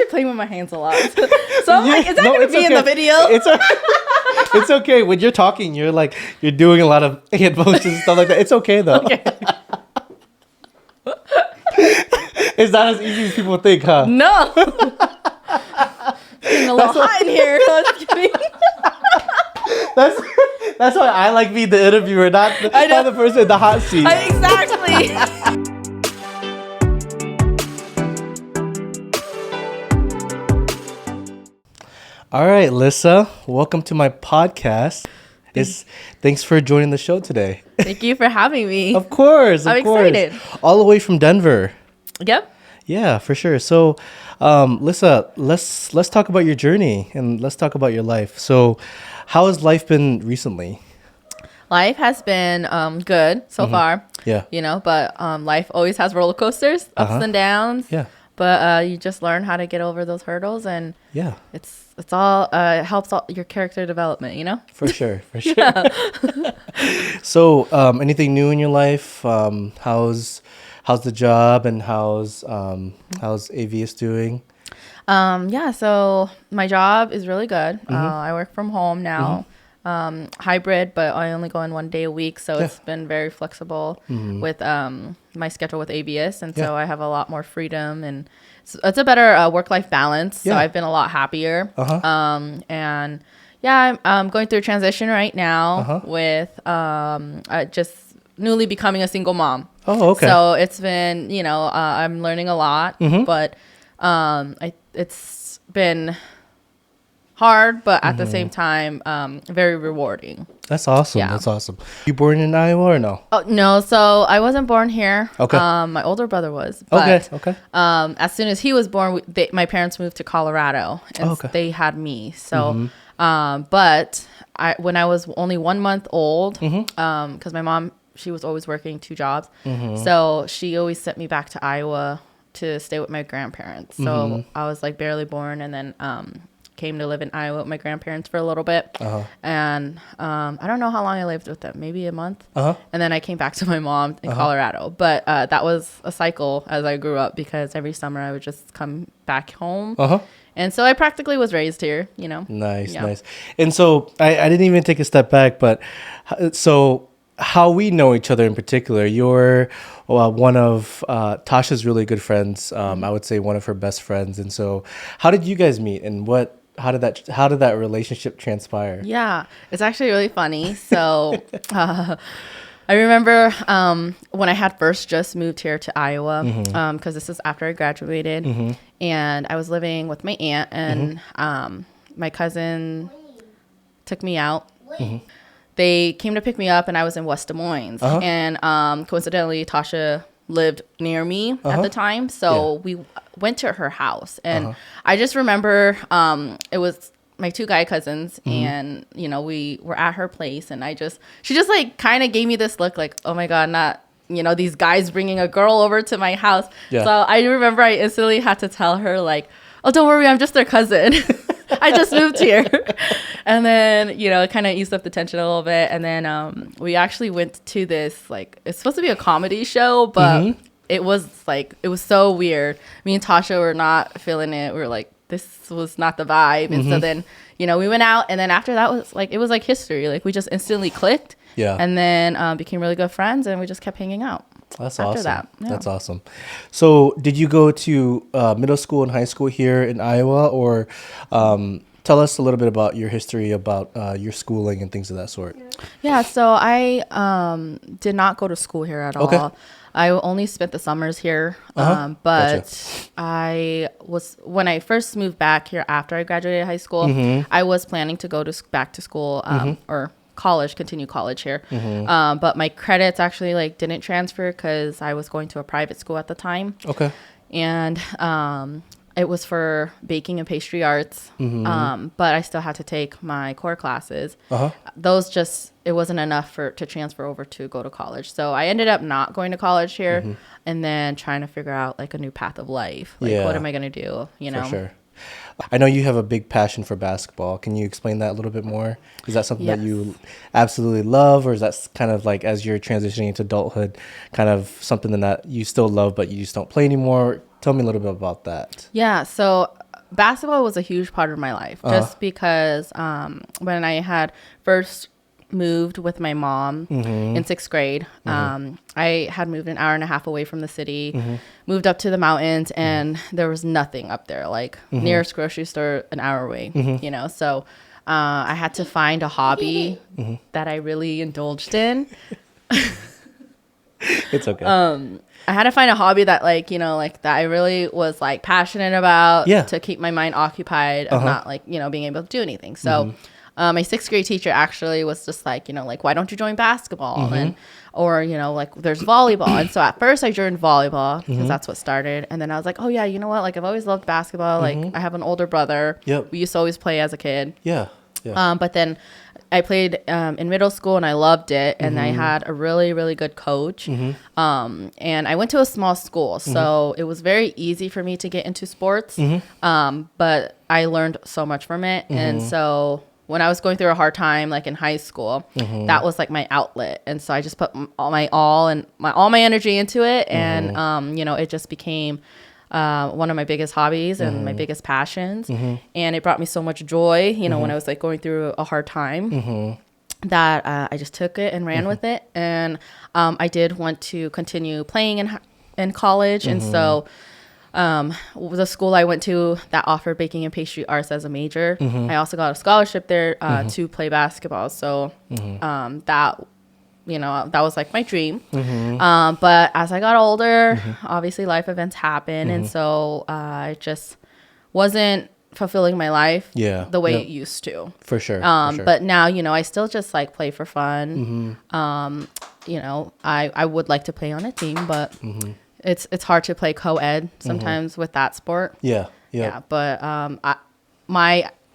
playing with my hands a lot. So I'm like, is that going to be in the video? It's okay. When you're talking, you're doing a lot of hand motions and stuff like that. It's okay though. Okay. It's not as easy as people think, huh? No. It's getting a little hot in here. No, just kidding. That's why I like being the interviewer, not the person in the hot seat. Exactly. All right, Alyssa, welcome to my podcast. Thanks for joining the show today. Thank you for having me. Of course. I'm excited. All the way from Denver. Yep. Yeah, for sure. So, Alyssa, let's talk about your journey and let's talk about your life. So, how has life been recently? Life has been good so far. Yeah. But life always has roller coasters, ups and downs. Yeah. But you just learn how to get over those hurdles, and yeah, it's all helps all your character development. For sure. So, anything new in your life? How's the job, and how's Avius doing? So my job is really good. I work from home now. Hybrid, but I only go in 1 day a week, so it's been very flexible with my schedule with ABS, and so I have a lot more freedom, and it's a better work-life balance. So I've been a lot happier. And I'm going through a transition right now with just newly becoming a single mom. Oh, okay. So it's been, I'm learning a lot, but it's been hard, but at the same time, very rewarding. That's awesome. Yeah. That's awesome. You born in Iowa or no? Oh, no. So I wasn't born here. Okay. My older brother was. But, okay. As soon as he was born, my parents moved to Colorado, and they had me. So, but when I was only 1 month old, because my mom, she was always working 2 jobs. So she always sent me back to Iowa to stay with my grandparents. So I was barely born, and then came to live in Iowa with my grandparents for a little bit. And I don't know how long I lived with them, maybe a month. And then I came back to my mom in Colorado. But that was a cycle as I grew up, because every summer I would just come back home. And so I practically was raised here, Nice. And so I didn't even take a step back, but so how we know each other in particular, you're one of Tasha's really good friends. I would say one of her best friends. And so how did you guys meet, and how did that relationship transpire? Yeah, it's actually really funny. So I remember when I had first just moved here to Iowa, because this is after I graduated, and I was living with my aunt, and my cousin took me out. They came to pick me up, and I was in West Des Moines. And coincidentally, Tasha lived near me at the time. So we went to her house. And I just remember it was my 2 guy cousins. And, we were at her place. And she just kind of gave me this look like, oh, my God, not, these guys bringing a girl over to my house. So I remember I instantly had to tell her, oh, don't worry, I'm just their cousin. I just moved here. And then, it kind of eased up the tension a little bit. And then we actually went to this, it's supposed to be a comedy show, but it was so weird. Me and Tasha were not feeling it. We were like, this was not the vibe. And so then, we went out. And then after that was it was like history. We just instantly clicked. Yeah. And then became really good friends, and we just kept hanging out. That's awesome. That's awesome. So did you go to middle school and high school here in Iowa, or tell us a little bit about your history, about your schooling and things of that sort? Yeah, so I did not go to school here at all. I only spent the summers here, but gotcha. When I first moved back here after I graduated high school, I was planning to go back to school or continue college here. But my credits actually didn't transfer because I was going to a private school at the time. And it was for baking and pastry arts. But I still had to take my core classes. Those it wasn't enough to transfer over to go to college. So I ended up not going to college here, and then trying to figure out a new path of life. What am I going to do? For sure. I know you have a big passion for basketball. Can you explain that a little bit more? Is that something that you absolutely love, or is that kind of as you're transitioning into adulthood, kind of something that you still love but you just don't play anymore? Tell me a little bit about that. Yeah, so basketball was a huge part of my life, just because when I had first moved with my mom in 6th grade, I had moved an hour and a half away from the city, moved up to the mountains, and there was nothing up there, like nearest grocery store an hour away, you know. So I had to find a hobby that I really indulged in. It's okay. I had to find a hobby that, like, you know, like that I really was like passionate about to keep my mind occupied of not, like, you know, being able to do anything. So my 6th grade teacher actually was just like, you know, like, why don't you join basketball? And, or, you know, like, there's volleyball. And so at first I joined volleyball because that's what started. And then I was like, oh yeah, you know what? Like, I've always loved basketball. Like, I have an older brother. We used to always play as a kid. But then I played in middle school and I loved it. And I had a really, really good coach. And I went to a small school. So it was very easy for me to get into sports. But I learned so much from it. And so when I was going through a hard time, like in high school, that was like my outlet. And so I just put all my energy into it. And, you know, it just became one of my biggest hobbies and my biggest passions. And it brought me so much joy, you know, when I was like going through a hard time, that I just took it and ran with it. And I did want to continue playing in college. And so the school I went to that offered baking and pastry arts as a major, I also got a scholarship there to play basketball. So that, you know, that was like my dream. But as I got older, obviously life events happen. And so I just wasn't fulfilling my life the way it used to. For sure. But now, you know, I still just like play for fun. You know, I would like to play on a team, but it's hard to play co-ed sometimes with that sport. But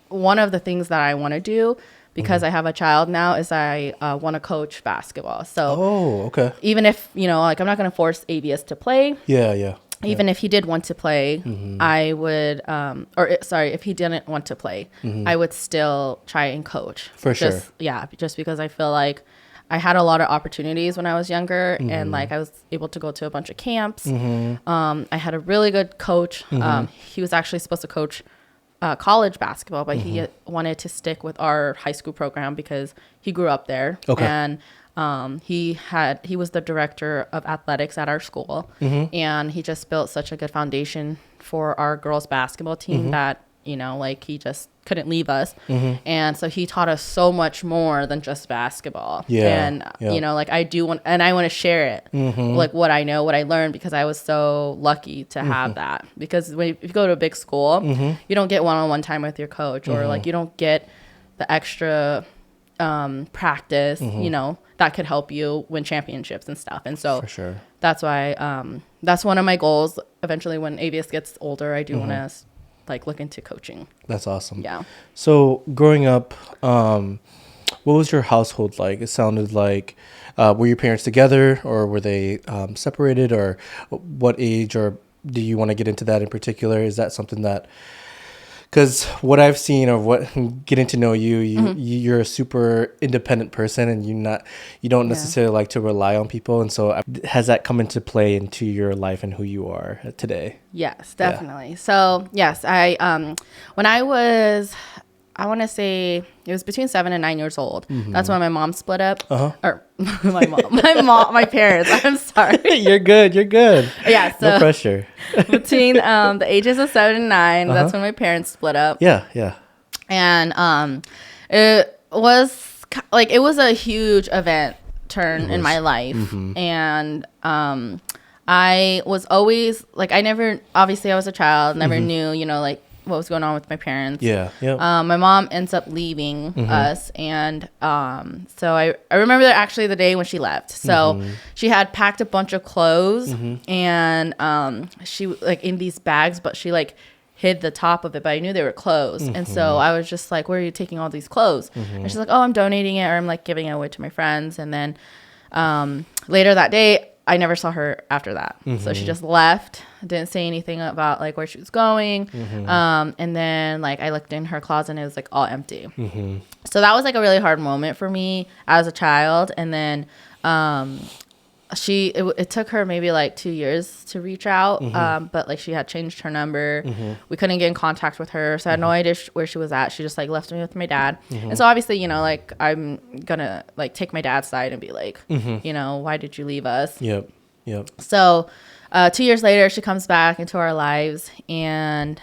one of the things that I want to do, because I have a child now, is I want to coach basketball. So even if, you know, like, I'm not going to force ABS to play. Even if he did want to play, I would, if he didn't want to play, I would still try and coach. For sure. Just because I feel like I had a lot of opportunities when I was younger, and like I was able to go to a bunch of camps. I had a really good coach. He was actually supposed to coach college basketball, but he wanted to stick with our high school program because he grew up there. And he was the director of athletics at our school, and he just built such a good foundation for our girls basketball team that, you know, like, he just couldn't leave us. And so he taught us so much more than just basketball. You know, like, I want to share it, like, what I know, what I learned, because I was so lucky to have that. Because if you go to a big school, you don't get one-on-one time with your coach, or like, you don't get the extra practice, you know, that could help you win championships and stuff. And so that's why that's one of my goals. Eventually, when ABS gets older, I do want to like look into coaching. That's awesome. So growing up, what was your household like? It sounded like, were your parents together, or were they separated, or what age, or do you want to get into that in particular? Is that something that, because what I've seen, or getting to know you, you're a super independent person, and you don't necessarily like to rely on people. And so has that come into play into your life and who you are today? Yes, definitely. So yes, when I want to say it was between 7 and 9 years old. That's when my mom split up. Or my parents. I'm sorry. You're good. Yeah. So no pressure. Between the ages of 7 and 9, that's when my parents split up. And it was a huge event in my life. And I was always like, obviously I was a child, never knew, you know, like, what was going on with my parents. My mom ends up leaving us, and so I remember actually the day when she left. So she had packed a bunch of clothes, and she, like, in these bags, but she, like, hid the top of it, but I knew they were clothes. And so I was just like, where are you taking all these clothes? And she's like, oh, I'm donating it, or I'm like giving it away to my friends. And then later that day, I never saw her after that. So she just left, didn't say anything about like where she was going. And then like I looked in her closet and it was like all empty. So that was like a really hard moment for me as a child. And then it took her maybe like 2 years to reach out. But like she had changed her number. We couldn't get in contact with her, so I had no idea where she was at. She just like left me with my dad. And so obviously, you know, like I'm gonna like take my dad's side and be like, you know, why did you leave us? Yep. So 2 years later, she comes back into our lives, and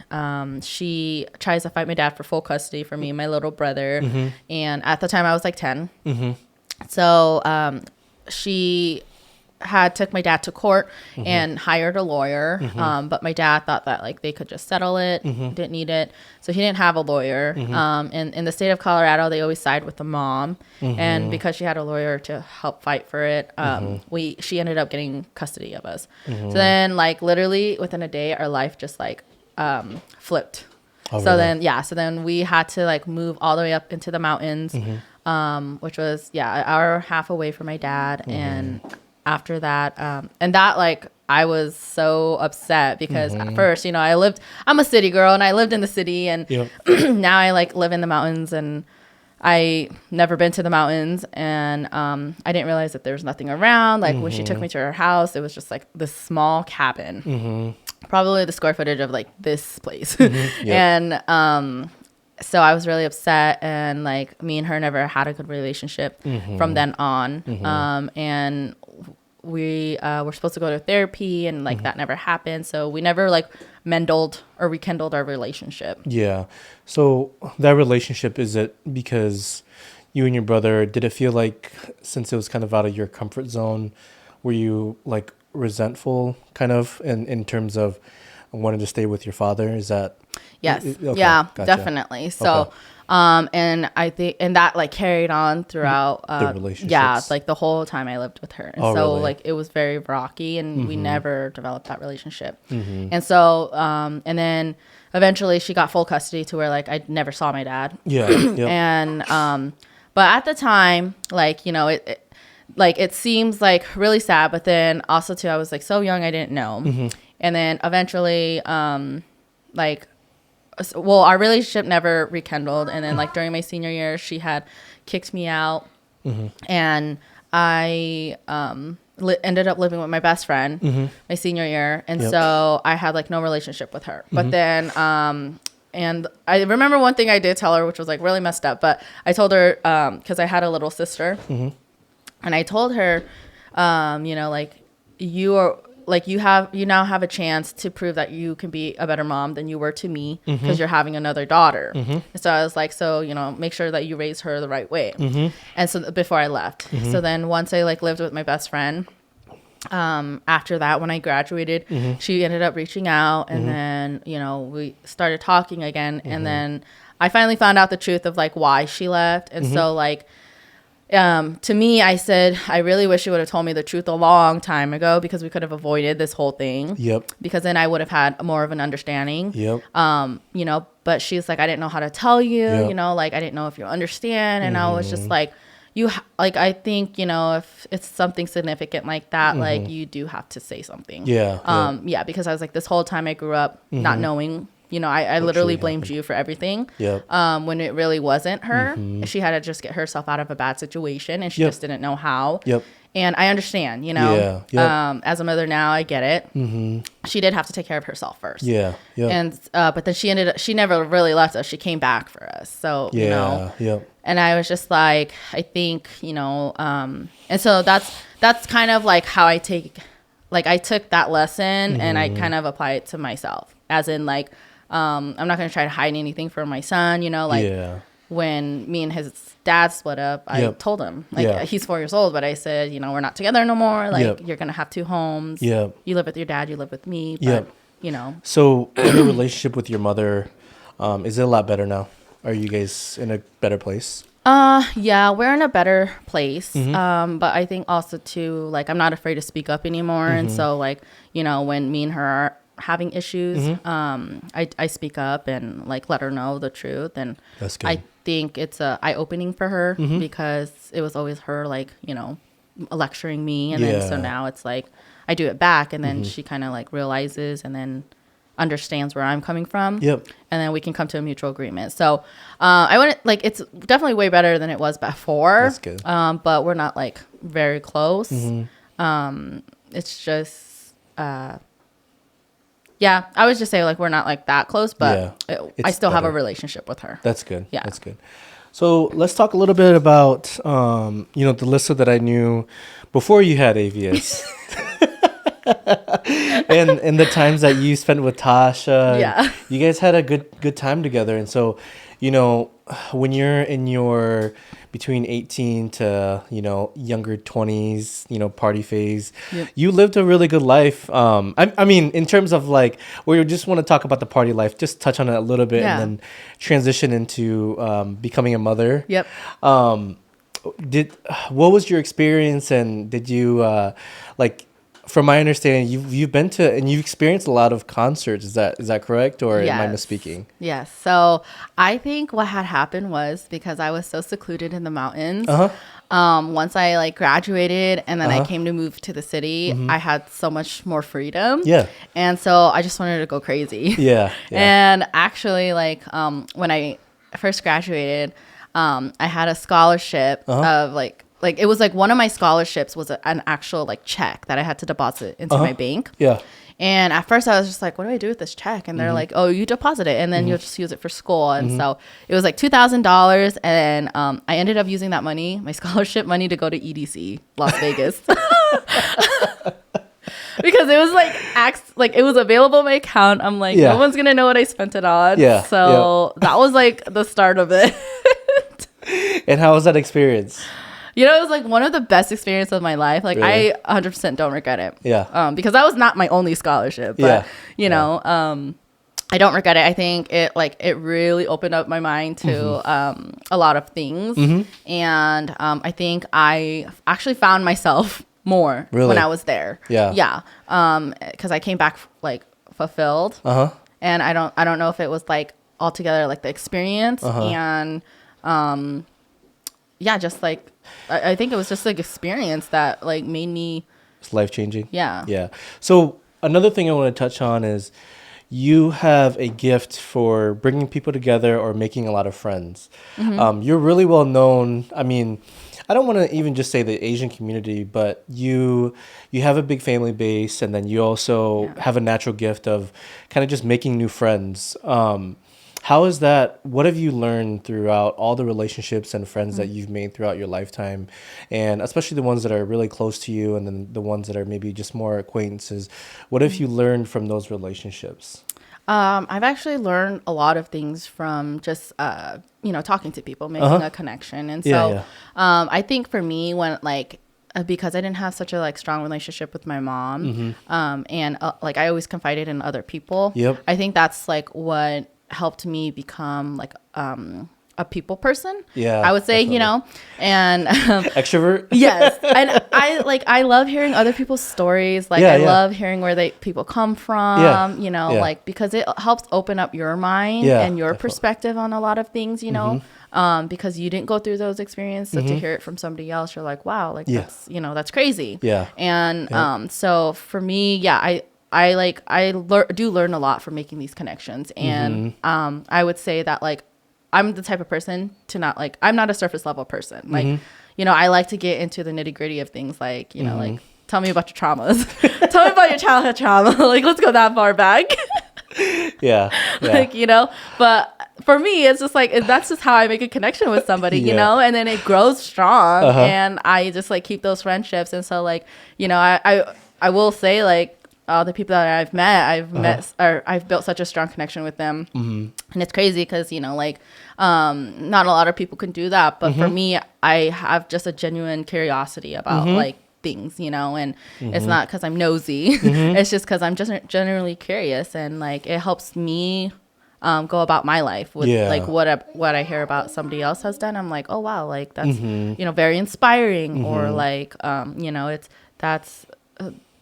she tries to fight my dad for full custody for me and my little brother. And at the time, I was like 10. So she had took my dad to court and hired a lawyer. But my dad thought that like they could just settle it, didn't need it. So he didn't have a lawyer. And in the state of Colorado, they always side with the mom. And because she had a lawyer to help fight for it, she ended up getting custody of us. So then like literally within a day, our life just like flipped. So then we had to like move all the way up into the mountains, which was an hour and a half away from my dad. And after that, and that like I was so upset because at first, you know, I'm a city girl and I lived in the city, and now I like live in the mountains, and I never been to the mountains, and I didn't realize that there was nothing around. Like when she took me to her house, it was just like this small cabin, probably the square footage of like this place. And so I was really upset, and like me and her never had a good relationship from then on. And we were supposed to go to therapy, and like that never happened. So we never like mended or rekindled our relationship. Yeah. So that relationship, is it because you and your brother, did it feel like, since it was kind of out of your comfort zone, were you like resentful kind of in terms of wanting to stay with your father? Is that? Yes. Okay, yeah, gotcha. definitely. So, and I think, and that like carried on throughout, the relationships. Yeah, like the whole time I lived with her. And so really? like, it was very rocky, and we never developed that relationship. And so, and then eventually she got full custody to where like, I never saw my dad. Yeah. And, but at the time, like, you know, it seems like really sad, but then also too, I was like so young, I didn't know. And then eventually, our relationship never rekindled. And then like during my senior year, she had kicked me out, and I ended up living with my best friend my senior year. And so I had like no relationship with her. But then, and I remember one thing I did tell her, which was like really messed up, but I told her, cause I had a little sister, and I told her, you know, like you now have a chance to prove that you can be a better mom than you were to me, because you're having another daughter. And so I was like, so, you know, make sure that you raise her the right way. And so before I left, so then once I like lived with my best friend, after that, when I graduated, she ended up reaching out, and then, you know, we started talking again. And then I finally found out the truth of like why she left. And so like, to me, I said, I really wish you would have told me the truth a long time ago, because we could have avoided this whole thing. Because then I would have had more of an understanding. You know, but she's like, I didn't know how to tell you, you know, like I didn't know if you understand. And I was just like, I think, you know, if it's something significant like that, like you do have to say something. Because I was like, this whole time I grew up not knowing. You know, I literally blamed you for everything. When it really wasn't her. She had to just get herself out of a bad situation, and she just didn't know how. And I understand, you know, as a mother now, I get it. She did have to take care of herself first. And, but then she never really left us. She came back for us. So, you know, and I was just like, I think, you know, and so that's kind of like how I took that lesson and I kind of apply it to myself, as in like, I'm not going to try to hide anything from my son, you know, like when me and his dad split up, I told him, like, he's 4 years old, but I said, you know, we're not together no more. Like, you're going to have two homes. You live with your dad, you live with me. But, you know. So your relationship with your mother, is it a lot better now? Are you guys in a better place? Yeah, we're in a better place. But I think also too, like, I'm not afraid to speak up anymore. And so like, you know, when me and her are having issues, I speak up and like let her know the truth. And that's good. I think it's a eye-opening for her because it was always her, like, you know, lecturing me. And then so now it's like I do it back, and then she kind of like realizes and then understands where I'm coming from. And then we can come to a mutual agreement. So I wouldn't like, it's definitely way better than it was before. That's good. But we're not like very close. It's just, yeah, I would just say like we're not like that close, but I still have a relationship with her. That's good. Yeah. That's good. So let's talk a little bit about, you know, the Alyssa that I knew before you had AVS. and the times that you spent with Tasha. Yeah. You guys had a good time together. And so, you know, when you're in your between 18 to, you know, younger 20s, you know, party phase, you lived a really good life. I mean, in terms of like, we just want to talk about the party life, just touch on it a little bit and then transition into becoming a mother. Yep. What was your experience, and did you like, from my understanding, you've been to and you've experienced a lot of concerts. Is that correct, or am I misspeaking? Yes. So I think what had happened was because I was so secluded in the mountains. Once I like graduated and then I came to move to the city, I had so much more freedom. Yeah. And so I just wanted to go crazy. Yeah. And actually, like when I first graduated, I had a scholarship of like it was like one of my scholarships was an actual like check that I had to deposit into my bank. Yeah. And at first I was just like, what do I do with this check? And they're like, oh, you deposit it and then you'll just use it for school. And so it was like $2,000. And I ended up using that money, my scholarship money, to go to EDC, Las Vegas. Because it was like it was available in my account. I'm like, no one's going to know what I spent it on. Yeah. So that was like the start of it. And how was that experience? You know, it was like one of the best experiences of my life. Like really? I 100% don't regret it. Yeah. Because that was not my only scholarship. But you know, I don't regret it. I think it really opened up my mind to a lot of things. And I think I actually found myself more when I was there. Yeah. Yeah. Because I came back like fulfilled. And I don't know if it was like altogether like the experience and yeah, just like I think it was just like experience that like made me. It's life changing. Yeah. Yeah. So another thing I want to touch on is you have a gift for bringing people together or making a lot of friends. You're really well known. I mean, I don't want to even just say the Asian community, but you have a big family base, and then you also have a natural gift of kind of just making new friends. How is that? What have you learned throughout all the relationships and friends that you've made throughout your lifetime, and especially the ones that are really close to you, and then the ones that are maybe just more acquaintances? What have you learned from those relationships? I've actually learned a lot of things from just talking to people, making a connection, and so I think for me when because I didn't have such a like strong relationship with my mom, and like I always confided in other people. I think that's like what helped me become like a people person. I would say, definitely. And extrovert. Yes. And I love hearing other people's stories. I love hearing where people come from, like because it helps open up your mind and your perspective on a lot of things, because you didn't go through those experiences. So to hear it from somebody else, you're like, wow, like that's, that's crazy. Yeah. And so for me, I do learn a lot from making these connections. And I would say that like I'm the type of person to not like, I'm not a surface level person. Like, I like to get into the nitty gritty of things like, like tell me about your traumas. Tell me about your childhood trauma. Like, let's go that far back. Like, but for me, it's just like, that's just how I make a connection with somebody, and then it grows strong and I just like keep those friendships. And so like, I will say like, all the people that I've met, or I've built such a strong connection with them. And it's crazy because, not a lot of people can do that. But for me, I have just a genuine curiosity about like things, and it's not because I'm nosy. It's just because I'm just generally curious. And like, it helps me go about my life with like what I hear about somebody else has done. I'm like, oh, wow, like that's, very inspiring or like,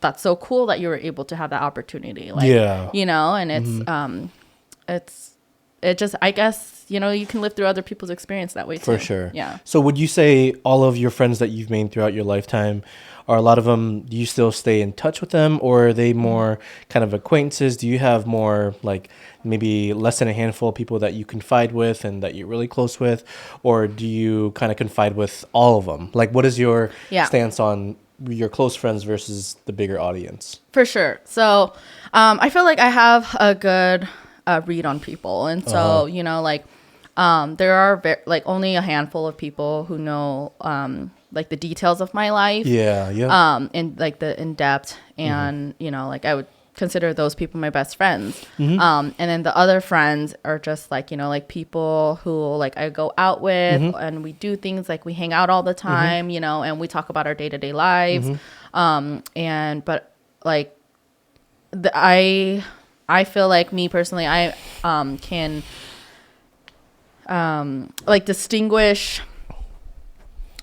that's so cool that you were able to have that opportunity. Like, and it just, I guess, you can live through other people's experience that way too. For sure. Yeah. So would you say all of your friends that you've made throughout your lifetime, are a lot of them, do you still stay in touch with them, or are they more kind of acquaintances? Do you have more like maybe less than a handful of people that you confide with and that you're really close with, or do you kind of confide with all of them? Like, what is your stance on your close friends versus the bigger audience? For sure. So I feel like I have a good read on people. And so, you know, like there are like only a handful of people who know like the details of my life. Yeah, yeah. And like the in depth. And, you know, like I would consider those people my best friends. And then the other friends are just like, you know, like people who like I go out with and we do things like we hang out all the time, you know, and we talk about our day-to-day lives. But like I feel like me personally, I can like distinguish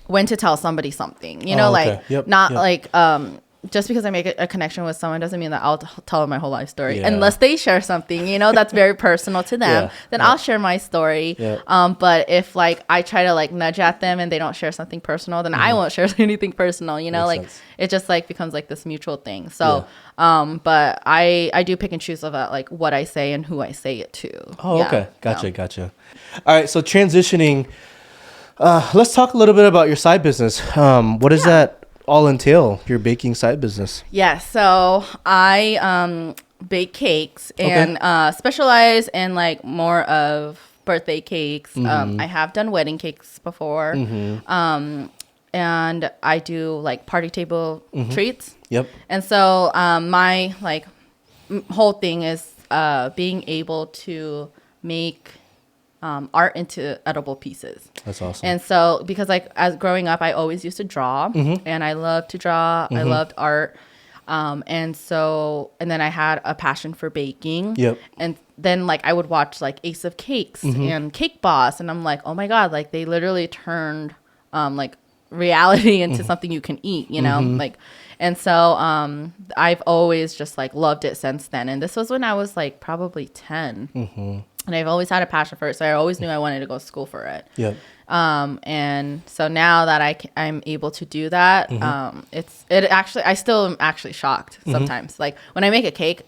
when to tell somebody something, you know, like not like just because I make a connection with someone doesn't mean that I'll tell them my whole life story. Unless they share something, you know, that's very personal to them, then I'll share my story. But if like I try to like nudge at them and they don't share something personal, then I won't share anything personal, you know. Makes sense. It just like becomes like this mutual thing. So but I do pick and choose about like what I say and who I say it to. Okay. Gotcha. All right, so transitioning, let's talk a little bit about your side business. What does that all entail, your baking side business? So I bake cakes and specialize in like more of birthday cakes. I have done wedding cakes before. And I do like party table treats. And so my like whole thing is being able to make art into edible pieces. That's awesome. And so because like as growing up, I always used to draw and I loved to draw. I loved art. And then I had a passion for baking. And then like I would watch like Ace of Cakes and Cake Boss. And I'm like, oh my God, like they literally turned like reality into something you can eat, you know, like, and so I've always just like loved it since then. And this was when I was like probably 10. And I've always had a passion for it. So I always knew I wanted to go to school for it. And so now that I'm able to do that, I still am actually shocked sometimes. Like when I make a cake,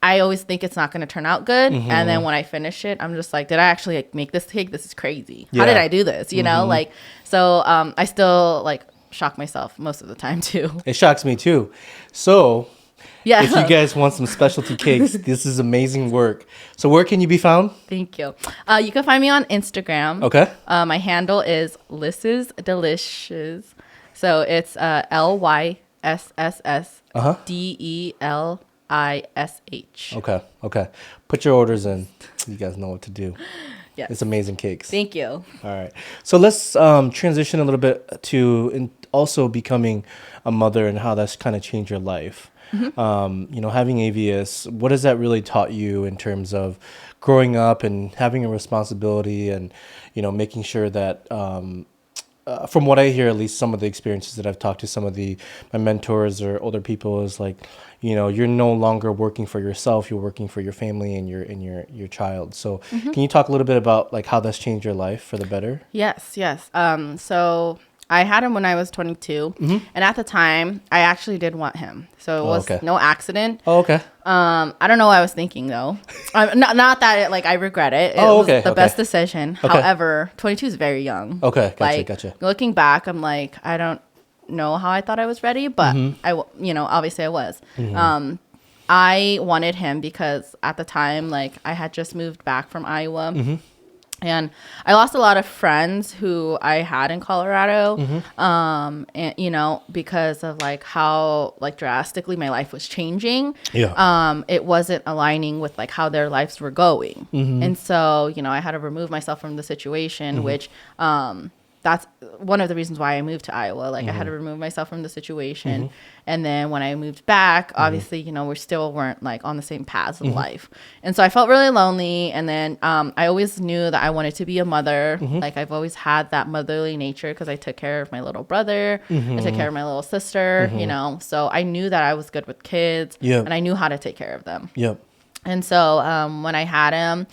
I always think it's not going to turn out good. And then when I finish it, I'm just like, did I actually like make this cake? This is crazy. How did I do this? You know, like, so I still like shock myself most of the time too. It shocks me too. So if you guys want some specialty cakes, this is amazing work. So where can you be found? Thank you. You can find me on Instagram. Okay. My handle is Alyssas Delicious. So it's LYSSSDELISH. Okay. Put your orders in. You guys know what to do. Yes. It's amazing cakes. Thank you. All right. So let's transition a little bit to also becoming a mother and how that's kind of changed your life. You know, having AVS, what has that really taught you in terms of growing up and having a responsibility and, you know, making sure that, from what I hear, at least some of the experiences that I've talked to some of my mentors or older people is like, you know, you're no longer working for yourself, you're working for your family and your child. So can you talk a little bit about like how that's changed your life for the better? Yes. So I had him when I was 22, and at the time, I actually did want him. So it was no accident. I don't know what I was thinking, though. Not that I regret it. It was the best decision. However, 22 is very young. Gotcha. Looking back, I'm like, I don't know how I thought I was ready, but obviously I was. I wanted him because at the time, like, I had just moved back from Iowa. And I lost a lot of friends who I had in Colorado, and because of like how like drastically my life was changing. It wasn't aligning with like how their lives were going, and so I had to remove myself from the situation, which that's one of the reasons why I moved to Iowa. Like I had to remove myself from the situation. And then when I moved back, obviously, we still weren't like on the same paths of life. And so I felt really lonely. And then I always knew that I wanted to be a mother. Like I've always had that motherly nature because I took care of my little brother. I took care of my little sister, so I knew that I was good with kids and I knew how to take care of them. And so when I had him,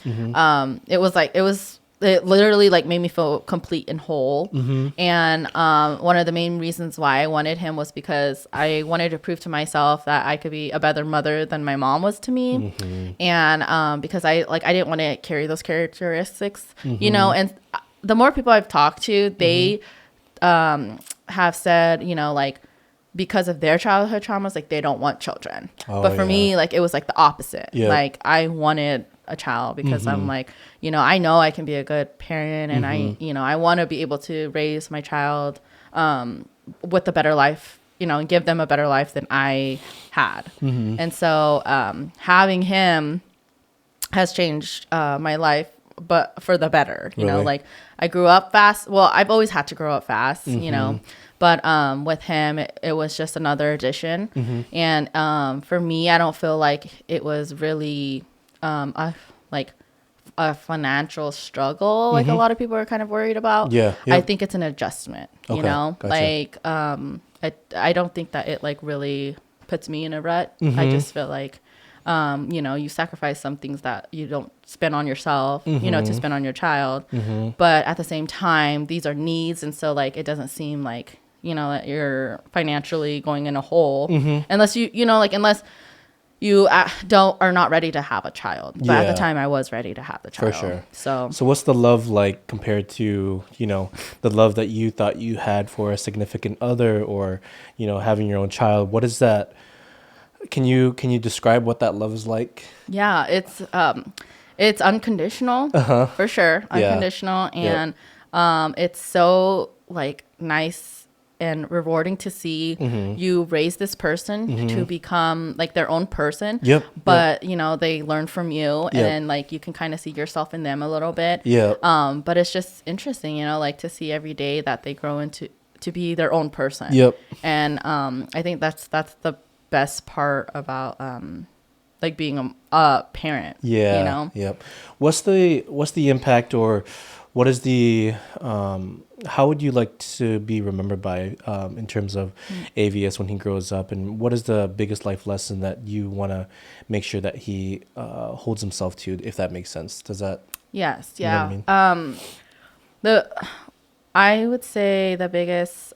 it literally like made me feel complete and whole. And one of the main reasons why I wanted him was because I wanted to prove to myself that I could be a better mother than my mom was to me. And because I didn't want to carry those characteristics, and the more people I've talked to, they have said, because of their childhood traumas, like they don't want children. Oh, But for me, like it was like the opposite. Yeah. Like I wanted a child because I'm like, you know I can be a good parent, and I want to be able to raise my child with a better life, and give them a better life than I had. And so having him has changed my life, but for the better. You know, like I grew up fast. Well, I've always had to grow up fast, but with him, it was just another addition. And for me, I don't feel like it was really a financial struggle like a lot of people are kind of worried about. I think it's an adjustment. Gotcha. Like I don't think that it like really puts me in a rut. I just feel like you sacrifice some things that you don't spend on yourself, to spend on your child. But at the same time, these are needs. And so like, it doesn't seem like, that you're financially going in a hole unless unless you are not ready to have a child. But at the time I was ready to have the child. For sure. So what's the love like compared to, the love that you thought you had for a significant other or, having your own child? What is that? Can you describe what that love is like? Yeah, it's unconditional for sure. Unconditional. And it's so like nice and rewarding to see you raise this person to become like their own person. But they learn from you, and then like you can kind of see yourself in them a little bit. But it's just interesting, like to see every day that they grow to be their own person. And I think that's the best part about like being a parent. What's the impact, or what is the how would you like to be remembered by in terms of Avius when he grows up, and what is the biggest life lesson that you want to make sure that he holds himself to, if that makes sense? Does that? Yes. You know what I mean? I would say the biggest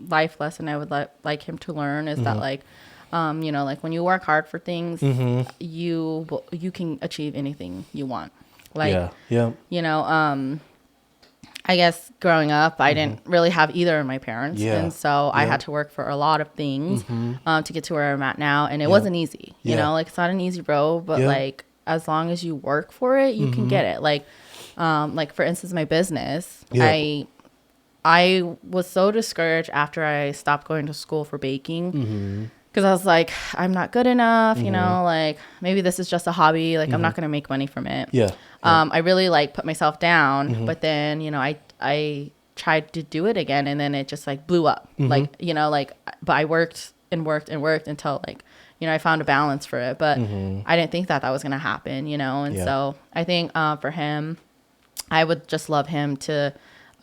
life lesson I would like him to learn is that like like when you work hard for things, you can achieve anything you want. Like I guess growing up I didn't really have either of my parents, and so I had to work for a lot of things to get to where I'm at now, and it wasn't easy. Like it's not an easy road, but like as long as you work for it, you can get it. Like for instance, my business, I was so discouraged after I stopped going to school for baking, because I was like, I'm not good enough, like maybe this is just a hobby, like I'm not gonna make money from it. I really like put myself down, but then I tried to do it again, and then it just like blew up. But I worked until like I found a balance for it, but I didn't think that was gonna happen, and so I think for him, I would just love him to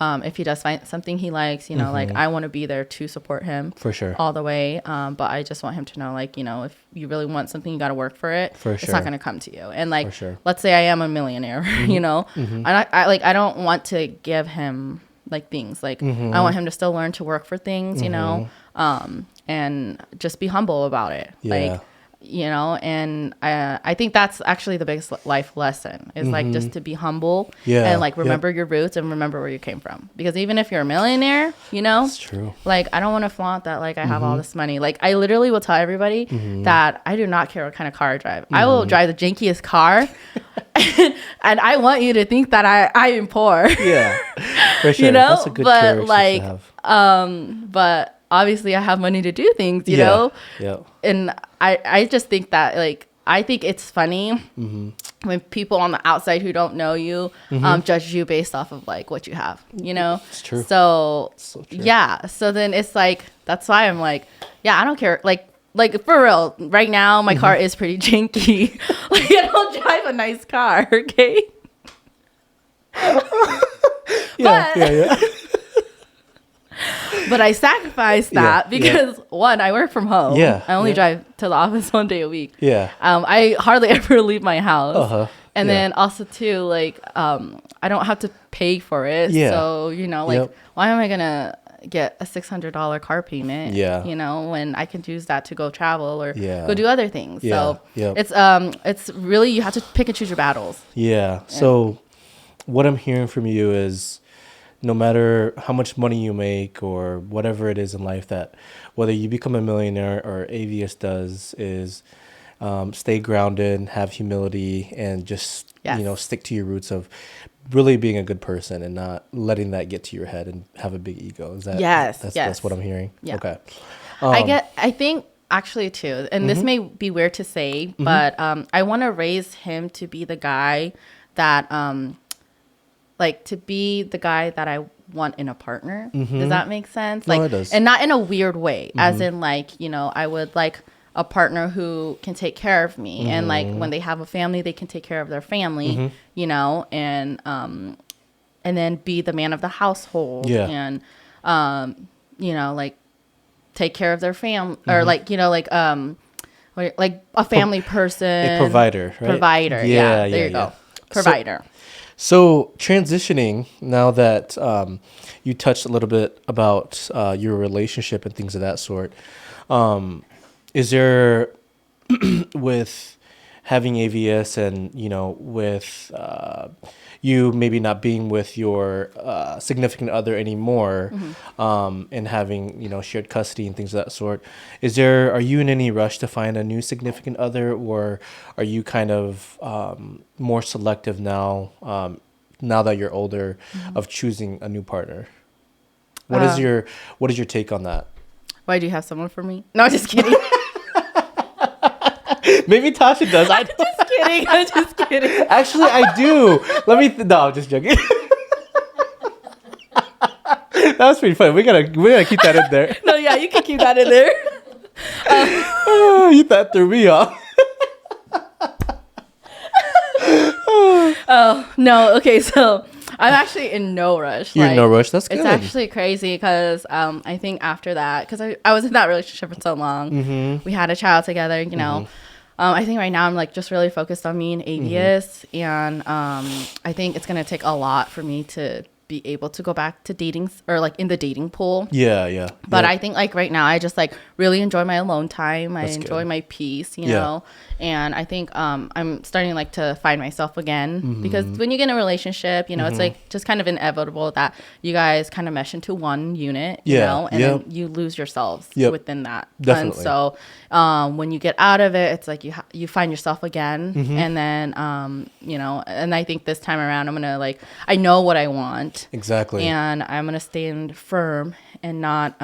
if he does find something he likes, like I want to be there to support him for sure all the way. But I just want him to know, like, if you really want something, you got to work for it. For it's sure. not going to come to you. And like, let's say I am a millionaire, I don't want to give him like things like I want him to still learn to work for things, and just be humble about it. Like, and I think that's actually the biggest life lesson is like just to be humble and like remember your roots and remember where you came from, because even if you're a millionaire, it's true. Like I don't want to flaunt that like I have all this money. Like I literally will tell everybody that I do not care what kind of car I drive. I will drive the jankiest car and I want you to think that I am poor. For sure. That's a good but like to have. But obviously I have money to do things, you know? And I just think that like, I think it's funny when people on the outside who don't know you judge you based off of like what you have, It's true. So true. Yeah. So then it's like, that's why I'm like, yeah, I don't care. Like for real, right now my car is pretty janky. Like I don't drive a nice car, okay? But I sacrificed that because one, I work from home. I only drive to the office 1 day a week. I hardly ever leave my house. And then also too, like, I don't have to pay for it. So, why am I going to get a $600 car payment? When I can use that to go travel or go do other things. So it's really, you have to pick and choose your battles. So what I'm hearing from you is no matter how much money you make or whatever it is in life, that whether you become a millionaire or AVS does is stay grounded, have humility, and just, Yes. stick to your roots of really being a good person and not letting that get to your head and have a big ego. Is that, Yes. that's what I'm hearing? Yeah. Okay. I think actually too, and this may be weird to say, but I want to raise him to be the guy that, to be the guy that I want in a partner. Does that make sense? No, it does. And not in a weird way, as in I would like a partner who can take care of me, and when they have a family, they can take care of their family, and then be the man of the household, and take care of their family, or like a family person, A provider, right? Provider, Yeah, there you go, provider. So transitioning, now that you touched a little bit about your relationship and things of that sort, is there, with having AVS and, with you maybe not being with your significant other anymore, and having, shared custody and things of that sort, are you in any rush to find a new significant other, or are you kind of more selective now, now that you're older, of choosing a new partner? What is your take on that? Why do you have someone for me? No, just kidding. Maybe Tasha does. I don't. Just kidding. I'm just kidding. Actually, I do. No, I'm just joking. That was pretty funny. We gotta keep that in there. No, yeah, you can keep that in there. That threw me off. Oh no. Okay, so I'm actually in no rush. You're in no rush. That's good. It's actually crazy because I think after that, because I was in that relationship for so long, we had a child together. I think right now I'm just really focused on me and AVS, and I think it's gonna take a lot for me to be able to go back to dating, or in the dating pool. Yeah. But I think right now I just really enjoy my alone time. That's I enjoy good. my peace, you know. And I think I'm starting to find myself again, because when you get in a relationship, it's just kind of inevitable that you guys kind of mesh into one unit, you know, and then you lose yourselves within that. Definitely. And so when you get out of it, it's you find yourself again, and then and I think this time around I'm gonna I know what I want. Exactly. And I'm gonna stand firm and not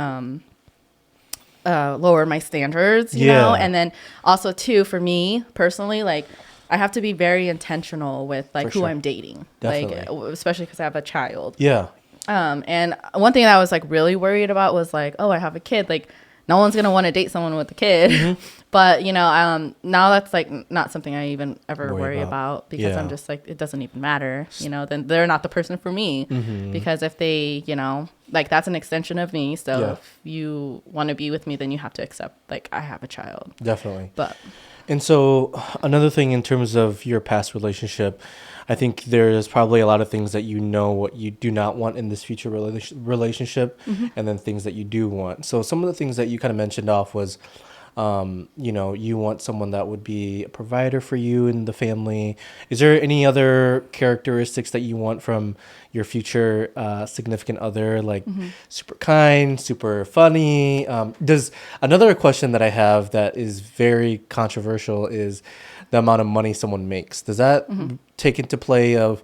lower my standards, you know. And then also too, for me personally, I have to be very intentional with who I'm dating. Definitely. Especially because I have a child. Yeah. And one thing that I was really worried about was oh, I have a kid. No one's gonna want to date someone with a kid. But now that's not something I even ever worry about, because I'm just it doesn't even matter. Then they're not the person for me, because if they that's an extension of me. So if you want to be with me, then you have to accept I have a child. Definitely. And so another thing in terms of your past relationship, I think there's probably a lot of things that what you do not want in this future relationship, and then things that you do want. So some of the things that you kind of mentioned off was, you want someone that would be a provider for you and the family. Is there any other characteristics that you want from your future significant other, super kind, super funny? Does another question that I have that is very controversial is the amount of money someone makes. Does that take into play of,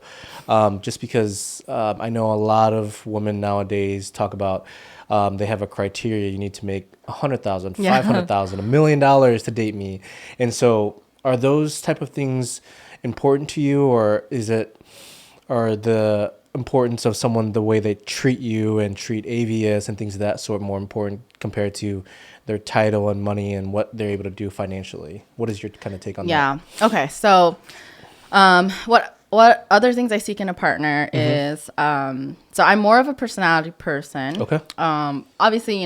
just because I know a lot of women nowadays talk about, they have a criteria, you need to make $100,000, $500,000, $1 million to date me. And so are those type of things important to you, or are the importance of someone, the way they treat you and treat AVS and things of that sort, more important compared to their title and money and what they're able to do financially? What is your kind of take on that? Yeah. Okay. So, what other things I seek in a partner is, so I'm more of a personality person. Okay. Obviously,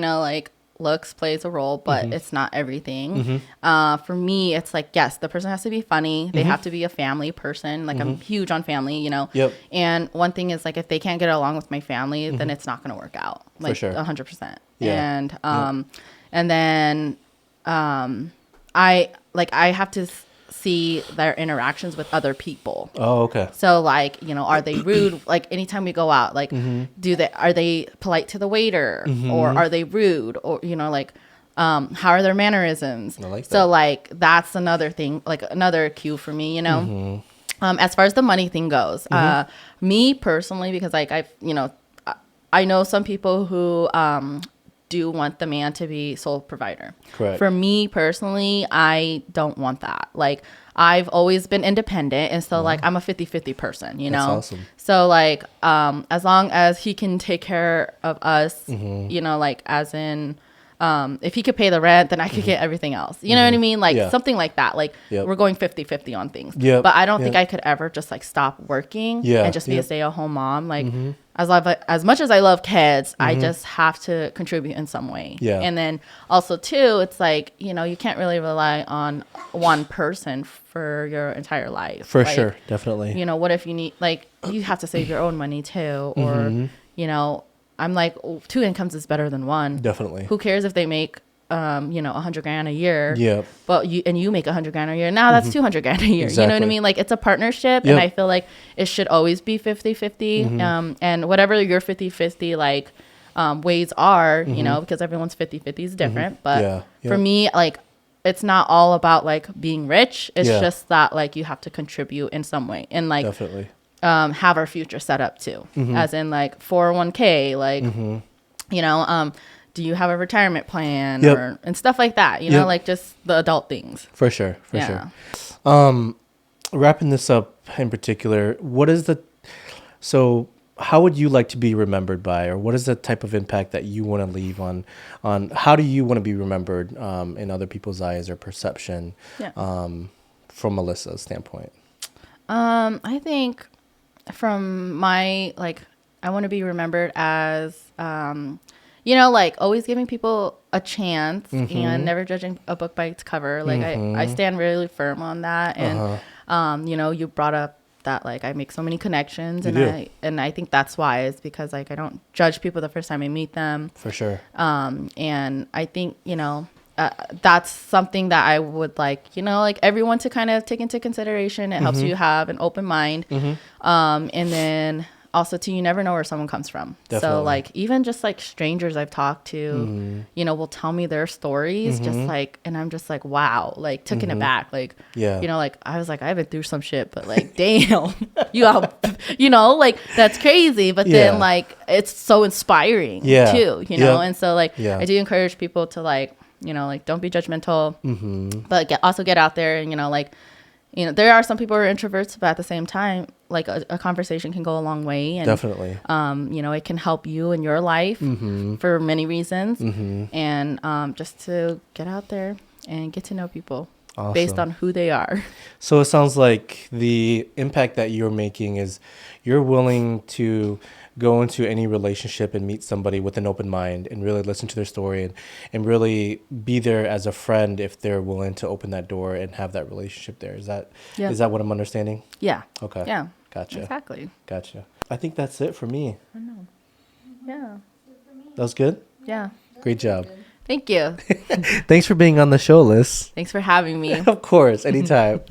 looks plays a role, but it's not everything. For me, it's yes, the person has to be funny. They have to be a family person. I'm huge on family, Yep. And one thing is if they can't get along with my family, then it's not going to work out. For sure. 100%. Yeah. And then I have to see their interactions with other people. Oh, okay. So like, are they rude? Like anytime we go out, like are they polite to the waiter or are they rude? Or, like, how are their mannerisms? I like that. So like, that's another thing, like another cue for me, as far as the money thing goes, me personally, because like I know some people who, do want the man to be sole provider. Correct. For me personally, I don't want that. Like, I've always been independent. And so, like, I'm a 50-50 person, That's awesome. So, like, as long as he can take care of us, like, as in, if he could pay the rent, then I could get everything else. You know what I mean? Like, something like that. Like, we're going 50-50 on things. But I don't think I could ever just, like, stop working and just be a stay-at-home mom. Like, as much as I love kids, I just have to contribute in some way. Yeah. And then also, too, it's like, you can't really rely on one person for your entire life. For like, sure. Definitely. What if you need, like, you have to save your own money, too. Or, I'm like, 2 incomes is better than one. Definitely. Who cares if they make, $100,000 a year? Yeah. But you make $100,000 a year. Now that's $200,000 a year. Exactly. You know what I mean? Like, it's a partnership, and I feel like it should always be 50-50. And whatever your 50-50 like ways are, because everyone's 50-50 is different. But for me, like, it's not all about like being rich. It's just that like you have to contribute in some way, and like definitely have our future set up too, as in like 401k, like do you have a retirement plan and stuff like that, like just the adult things. For sure. Wrapping this up in particular, how would you like to be remembered by, or what is the type of impact that you want to leave on how do you want to be remembered in other people's eyes or perception from Alyssa's standpoint? I think from my, like, I want to be remembered as, like always giving people a chance and never judging a book by its cover. Like I stand really firm on that. And, you brought up that like I make so many connections, and I think that's why is because like I don't judge people the first time I meet them. For sure. And I think, that's something that I would like, like everyone to kind of take into consideration. It helps you have an open mind. And then also too, you never know where someone comes from. Definitely. So like even just like strangers I've talked to, will tell me their stories, just like, and I'm just like, wow, like taken aback. Like, like I was like, I've been through some shit, but like, damn, like that's crazy. But then like, it's so inspiring too, and so like, I do encourage people to like, like don't be judgmental, but also get out there and, like, there are some people who are introverts, but at the same time, like a conversation can go a long way. And, definitely. It can help you in your life for many reasons. And just to get out there and get to know people based on who they are. So it sounds like the impact that you're making is you're willing to go into any relationship and meet somebody with an open mind and really listen to their story and really be there as a friend if they're willing to open that door and have that relationship there. Is that what I'm understanding? Yeah. Okay. Yeah. Gotcha. Exactly. Gotcha. I think that's it for me. I know. Yeah. That was good? Yeah. Great job. Thank you. Thanks for being on the show, Liz. Thanks for having me. Of course. Anytime.